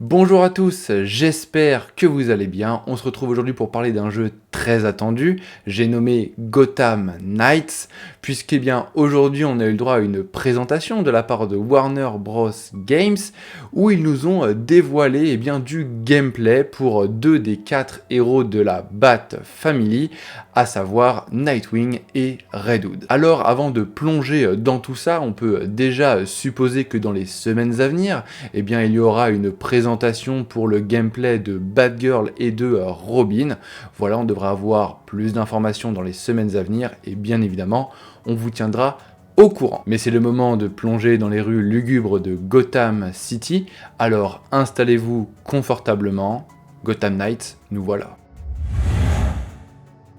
Bonjour à tous, j'espère que vous allez bien. On se retrouve aujourd'hui pour parler d'un jeu très attendu, j'ai nommé Gotham Knights, puisque bien aujourd'hui on a eu le droit à une présentation de la part de Warner Bros Games, où ils nous ont dévoilé du gameplay pour deux des 4 héros de la Bat Family, à savoir Nightwing et Red Hood. Alors avant de plonger dans tout ça, on peut déjà supposer que dans les semaines à venir, il y aura une présentation pour le gameplay de Batgirl et de Robin. Voilà, on devrait avoir plus d'informations dans les semaines à venir et bien évidemment, on vous tiendra au courant. Mais c'est le moment de plonger dans les rues lugubres de Gotham City, alors installez-vous confortablement. Gotham Knights, nous voilà.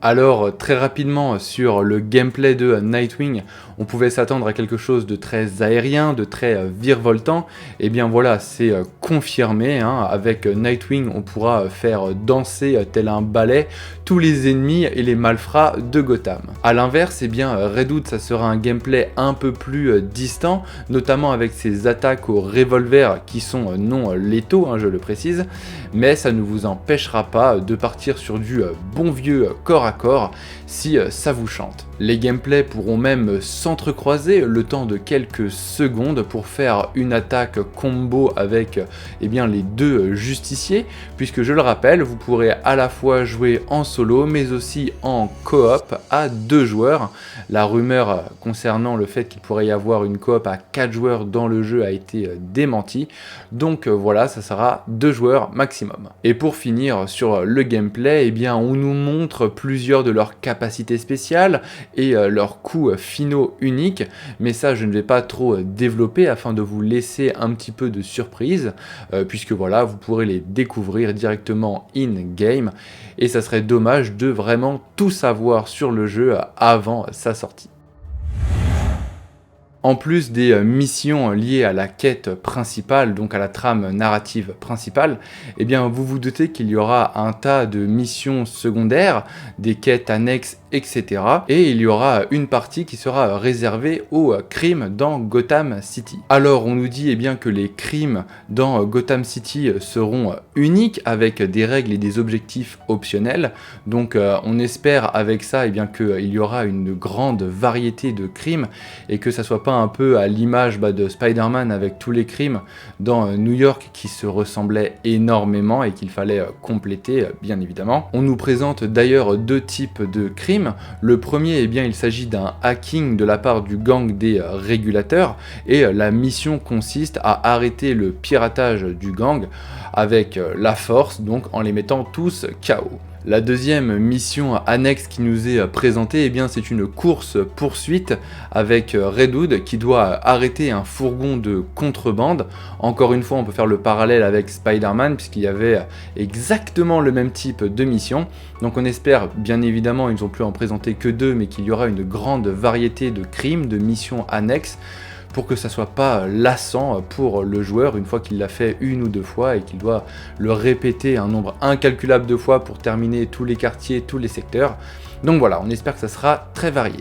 Alors, très rapidement, sur le gameplay de Nightwing, on pouvait s'attendre à quelque chose de très aérien, de très virevoltant. Et bien voilà, c'est confirmé, avec Nightwing, on pourra faire danser tel un ballet tous les ennemis et les malfrats de Gotham. A l'inverse, Red Hood, ça sera un gameplay un peu plus distant, notamment avec ses attaques au revolver qui sont non létaux, je le précise, mais ça ne vous empêchera pas de partir sur du bon vieux corps à corps si ça vous chante. Les gameplays pourront même s'entrecroiser le temps de quelques secondes pour faire une attaque combo avec les deux justiciers, puisque je le rappelle, vous pourrez à la fois jouer en solo mais aussi en coop à 2 joueurs. La rumeur concernant le fait qu'il pourrait y avoir une coop à 4 joueurs dans le jeu a été démentie, donc voilà, ça sera 2 joueurs maximum. Et pour finir sur le gameplay, on nous montre plusieurs de leurs capacités spéciales et leurs coups finaux uniques, mais ça je ne vais pas trop développer afin de vous laisser un petit peu de surprise, puisque voilà, vous pourrez les découvrir directement in-game, et ça serait dommage de vraiment tout savoir sur le jeu avant sa sortie. En plus des missions liées à la quête principale, donc à la trame narrative principale, vous vous doutez qu'il y aura un tas de missions secondaires, des quêtes annexes, etc. Et il y aura une partie qui sera réservée aux crimes dans Gotham City. Alors on nous dit que les crimes dans Gotham City seront uniques avec des règles et des objectifs optionnels, donc on espère avec ça qu'il y aura une grande variété de crimes et que ça soit pas un peu à l'image de Spider-Man avec tous les crimes dans New York qui se ressemblaient énormément et qu'il fallait compléter bien évidemment. On nous présente d'ailleurs 2 types de crimes. Le premier, il s'agit d'un hacking de la part du gang des régulateurs et la mission consiste à arrêter le piratage du gang avec la force, donc en les mettant tous KO. La deuxième mission annexe qui nous est présentée, c'est une course-poursuite avec Red Hood qui doit arrêter un fourgon de contrebande. Encore une fois, on peut faire le parallèle avec Spider-Man puisqu'il y avait exactement le même type de mission. Donc on espère, bien évidemment, ils n'ont plus en présenter que 2, mais qu'il y aura une grande variété de crimes, de missions annexes, pour que ça soit pas lassant pour le joueur une fois qu'il l'a fait 1 ou 2 fois et qu'il doit le répéter un nombre incalculable de fois pour terminer tous les quartiers, tous les secteurs. Donc voilà, on espère que ça sera très varié.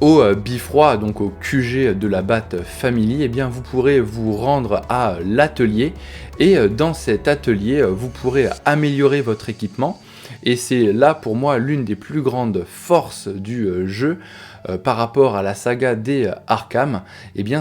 Au Bifroi, donc au QG de la Bat Family, vous pourrez vous rendre à l'atelier et dans cet atelier, vous pourrez améliorer votre équipement. Et c'est là pour moi l'une des plus grandes forces du jeu par rapport à la saga des Arkham,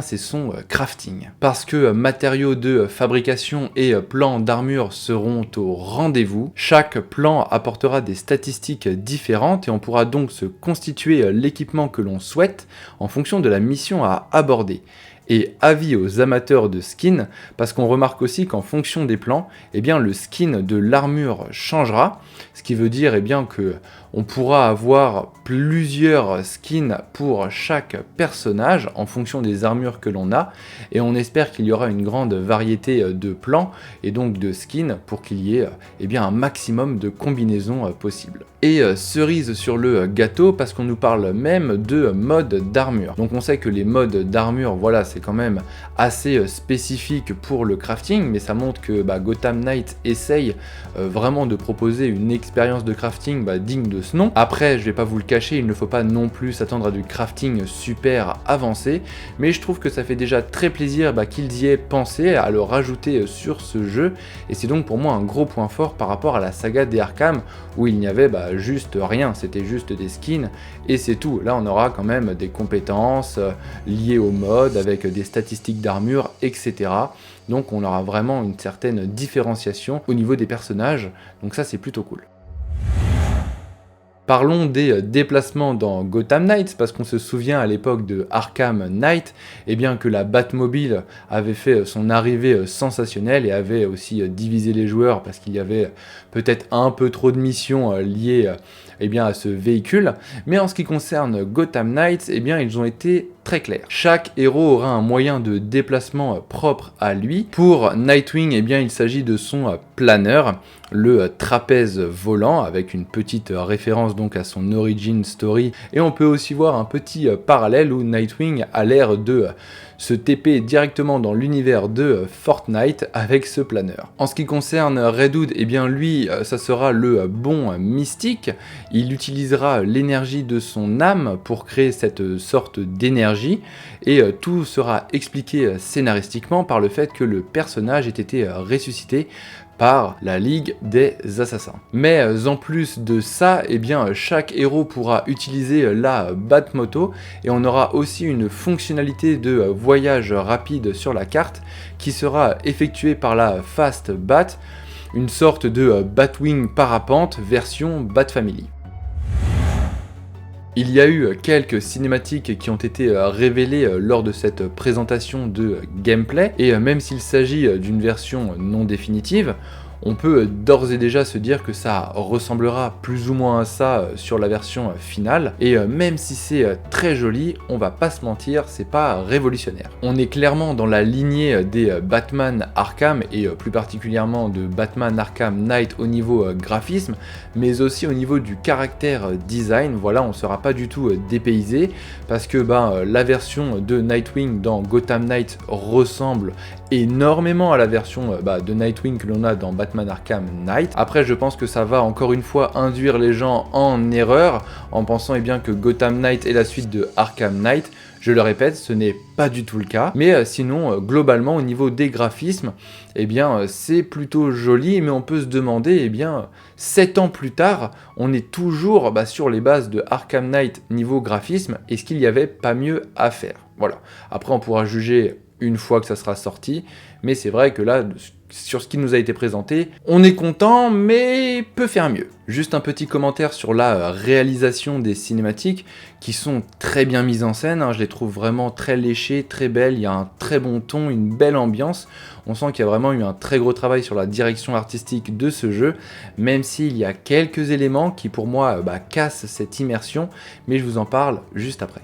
c'est son crafting. Parce que matériaux de fabrication et plans d'armure seront au rendez-vous, chaque plan apportera des statistiques différentes et on pourra donc se constituer l'équipement que l'on souhaite en fonction de la mission à aborder. Et avis aux amateurs de skins, parce qu'on remarque aussi qu'en fonction des plans, le skin de l'armure changera, ce qui veut dire que on pourra avoir plusieurs skins pour chaque personnage en fonction des armures que l'on a, et on espère qu'il y aura une grande variété de plans et donc de skins pour qu'il y ait un maximum de combinaisons possibles. Et cerise sur le gâteau, parce qu'on nous parle même de modes d'armure. Donc on sait que les modes d'armure, voilà, c'est quand même assez spécifique pour le crafting, mais ça montre que Gotham Knights essaye vraiment de proposer une expérience de crafting digne de de ce nom. Après, je vais pas vous le cacher, il ne faut pas non plus s'attendre à du crafting super avancé, mais je trouve que ça fait déjà très plaisir qu'ils y aient pensé à le rajouter sur ce jeu, et c'est donc pour moi un gros point fort par rapport à la saga des Arkham, où il n'y avait juste rien, c'était juste des skins, et c'est tout. Là on aura quand même des compétences liées au mode, avec des statistiques d'armure, etc. Donc on aura vraiment une certaine différenciation au niveau des personnages, donc ça c'est plutôt cool. Parlons des déplacements dans Gotham Knights, parce qu'on se souvient à l'époque de Arkham Knight, que la Batmobile avait fait son arrivée sensationnelle et avait aussi divisé les joueurs parce qu'il y avait peut-être un peu trop de missions liées à ce véhicule. Mais en ce qui concerne Gotham Knights, ils ont été très clairs. Chaque héros aura un moyen de déplacement propre à lui. Pour Nightwing, il s'agit de son planeur, le trapèze volant, avec une petite référence donc à son origin story, et on peut aussi voir un petit parallèle où Nightwing a l'air de se TP directement dans l'univers de Fortnite avec ce planeur. En ce qui concerne Red Hood, lui, ça sera le bon mystique. Il utilisera l'énergie de son âme pour créer cette sorte d'énergie, et tout sera expliqué scénaristiquement par le fait que le personnage ait été ressuscité par la Ligue des Assassins. Mais en plus de ça, chaque héros pourra utiliser la Batmoto, et on aura aussi une fonctionnalité de voyage rapide sur la carte qui sera effectuée par la Fast Bat, une sorte de Batwing parapente version Bat-Family. Il y a eu quelques cinématiques qui ont été révélées lors de cette présentation de gameplay, et même s'il s'agit d'une version non définitive, on peut d'ores et déjà se dire que ça ressemblera plus ou moins à ça sur la version finale, et même si c'est très joli, on va pas se mentir, c'est pas révolutionnaire. On est clairement dans la lignée des Batman Arkham, et plus particulièrement de Batman Arkham Knight au niveau graphisme, mais aussi au niveau du caractère design. Voilà, on sera pas du tout dépaysé, parce que la version de Nightwing dans Gotham Knight ressemble énormément à la version de Nightwing que l'on a dans Batman Arkham Knight. Après, je pense que ça va encore une fois induire les gens en erreur en pensant que Gotham Knight est la suite de Arkham Knight. Je le répète, ce n'est pas du tout le cas. Mais sinon, globalement, au niveau des graphismes, c'est plutôt joli, mais on peut se demander, 7 ans plus tard, on est toujours sur les bases de Arkham Knight niveau graphisme. Est-ce qu'il n'y avait pas mieux à faire? Voilà. Après, on pourra juger une fois que ça sera sorti, mais c'est vrai que là, sur ce qui nous a été présenté, on est content, mais peut faire mieux. Juste un petit commentaire sur la réalisation des cinématiques, qui sont très bien mises en scène, je les trouve vraiment très léchées, très belles, il y a un très bon ton, une belle ambiance, on sent qu'il y a vraiment eu un très gros travail sur la direction artistique de ce jeu, même s'il y a quelques éléments qui pour moi cassent cette immersion, mais je vous en parle juste après.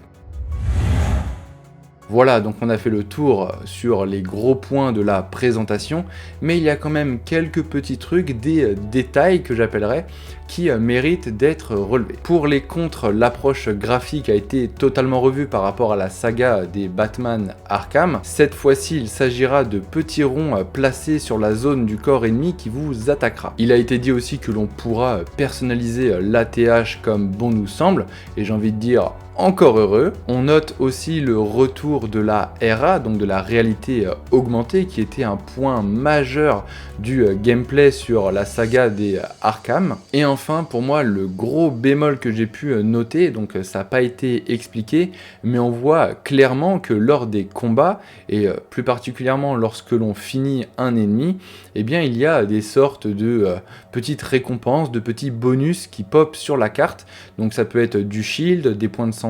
Voilà, donc on a fait le tour sur les gros points de la présentation, mais il y a quand même quelques petits trucs, des détails que j'appellerais, qui méritent d'être relevés. Pour les contres, l'approche graphique a été totalement revue par rapport à la saga des Batman Arkham. Cette fois-ci, il s'agira de petits ronds placés sur la zone du corps ennemi qui vous attaquera. Il a été dit aussi que l'on pourra personnaliser l'ATH comme bon nous semble, et j'ai envie de dire encore heureux. On note aussi le retour de la RA, donc de la réalité augmentée, qui était un point majeur du gameplay sur la saga des Arkham. Et enfin, pour moi, le gros bémol que j'ai pu noter, donc ça n'a pas été expliqué, mais on voit clairement que lors des combats, et plus particulièrement lorsque l'on finit un ennemi, il y a des sortes de petites récompenses, de petits bonus qui popent sur la carte. Donc ça peut être du shield, des points de santé,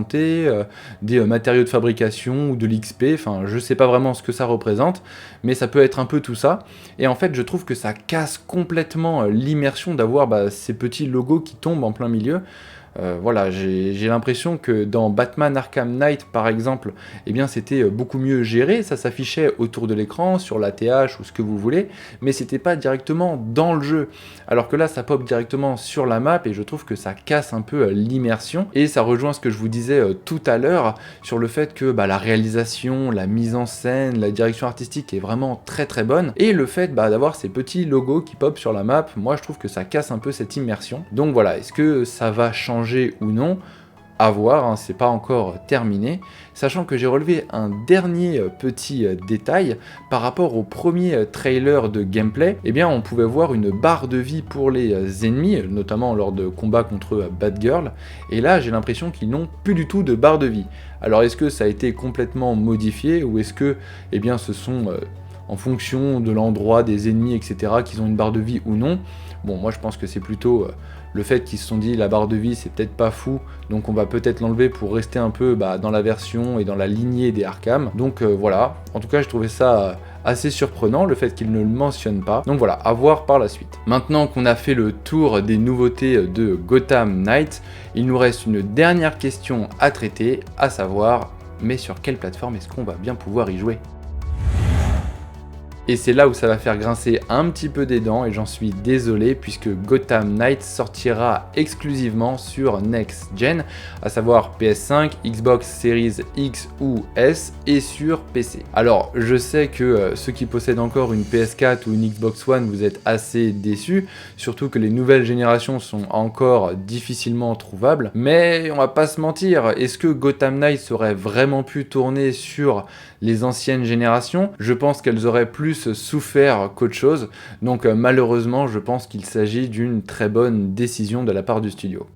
des matériaux de fabrication ou de l'XP, enfin je sais pas vraiment ce que ça représente, mais ça peut être un peu tout ça. Et en fait je trouve que ça casse complètement l'immersion d'avoir ces petits logos qui tombent en plein milieu. Voilà, j'ai l'impression que dans Batman Arkham Knight par exemple, eh bien c'était beaucoup mieux géré, ça s'affichait autour de l'écran, sur la TH ou ce que vous voulez, mais c'était pas directement dans le jeu. Alors que là ça pop directement sur la map et je trouve que ça casse un peu l'immersion, et ça rejoint ce que je vous disais tout à l'heure sur le fait que la réalisation, la mise en scène, la direction artistique est vraiment très très bonne, et le fait d'avoir ces petits logos qui pop sur la map, moi je trouve que ça casse un peu cette immersion. Donc voilà, est-ce que ça va changer ou non? À voir, hein, c'est pas encore terminé, sachant que j'ai relevé un dernier petit détail par rapport au premier trailer de gameplay. Eh bien on pouvait voir une barre de vie pour les ennemis, notamment lors de combats contre Batgirl, et là j'ai l'impression qu'ils n'ont plus du tout de barre de vie. Alors est-ce que ça a été complètement modifié, ou est-ce que ce sont en fonction de l'endroit des ennemis, etc., qu'ils ont une barre de vie ou non? Bon, moi je pense que c'est plutôt le fait qu'ils se sont dit la barre de vie c'est peut-être pas fou, donc on va peut-être l'enlever pour rester un peu dans la version et dans la lignée des Arkham. Donc voilà, en tout cas j'ai trouvé ça assez surprenant, le fait qu'ils ne le mentionnent pas. Donc voilà, à voir par la suite. Maintenant qu'on a fait le tour des nouveautés de Gotham Knight, il nous reste une dernière question à traiter, à savoir, mais sur quelle plateforme est-ce qu'on va bien pouvoir y jouer? Et c'est là où ça va faire grincer un petit peu des dents, et j'en suis désolé, puisque Gotham Knight sortira exclusivement sur Next Gen, à savoir PS5, Xbox Series X ou S, et sur PC. Alors je sais que ceux qui possèdent encore une PS4 ou une Xbox One, vous êtes assez déçus, surtout que les nouvelles générations sont encore difficilement trouvables, mais on va pas se mentir, est-ce que Gotham Knight aurait vraiment pu tourner sur les anciennes générations? Je pense qu'elles auraient plus souffert qu'autre chose, donc malheureusement je pense qu'il s'agit d'une très bonne décision de la part du studio.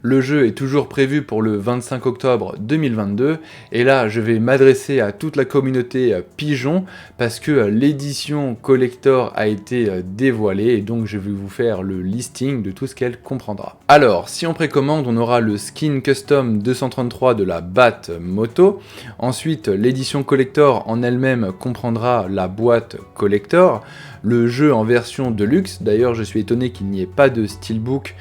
Le jeu est toujours prévu pour le 25 octobre 2022, et là je vais m'adresser à toute la communauté pigeon, parce que l'édition collector a été dévoilée, et donc je vais vous faire le listing de tout ce qu'elle comprendra. Alors, si on précommande, on aura le skin custom 233 de la Bat Moto, ensuite l'édition collector en elle-même comprendra la boîte collector, le jeu en version deluxe. D'ailleurs je suis étonné qu'il n'y ait pas de steelbook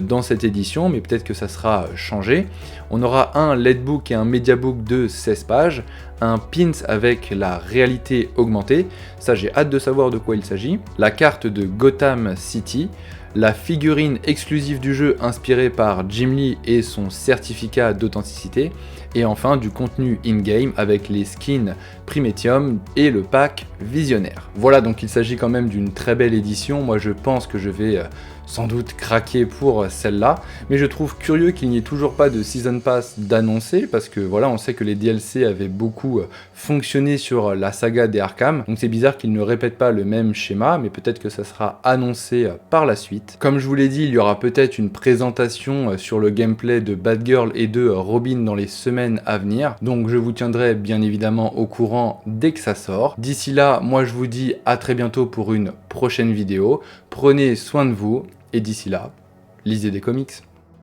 dans cette édition, mais peut-être que ça sera changé. On aura un leadbook et un mediabook de 16 pages, un pins avec la réalité augmentée, ça j'ai hâte de savoir de quoi il s'agit, la carte de Gotham City, la figurine exclusive du jeu inspirée par Jim Lee et son certificat d'authenticité, et enfin du contenu in-game avec les skins Primetium et le pack Visionnaire. Voilà, donc il s'agit quand même d'une très belle édition. Moi je pense que je vais sans doute craquer pour celle-là, mais je trouve curieux qu'il n'y ait toujours pas de Season Pass d'annoncer, parce que voilà, on sait que les DLC avaient beaucoup fonctionné sur la saga des Arkham, donc c'est bizarre qu'ils ne répètent pas le même schéma, mais peut-être que ça sera annoncé par la suite. Comme je vous l'ai dit, il y aura peut-être une présentation sur le gameplay de Batgirl et de Robin dans les semaines à venir, donc je vous tiendrai bien évidemment au courant dès que ça sort. D'ici là, moi je vous dis à très bientôt pour une prochaine vidéo, prenez soin de vous, et d'ici là, lisez des comics.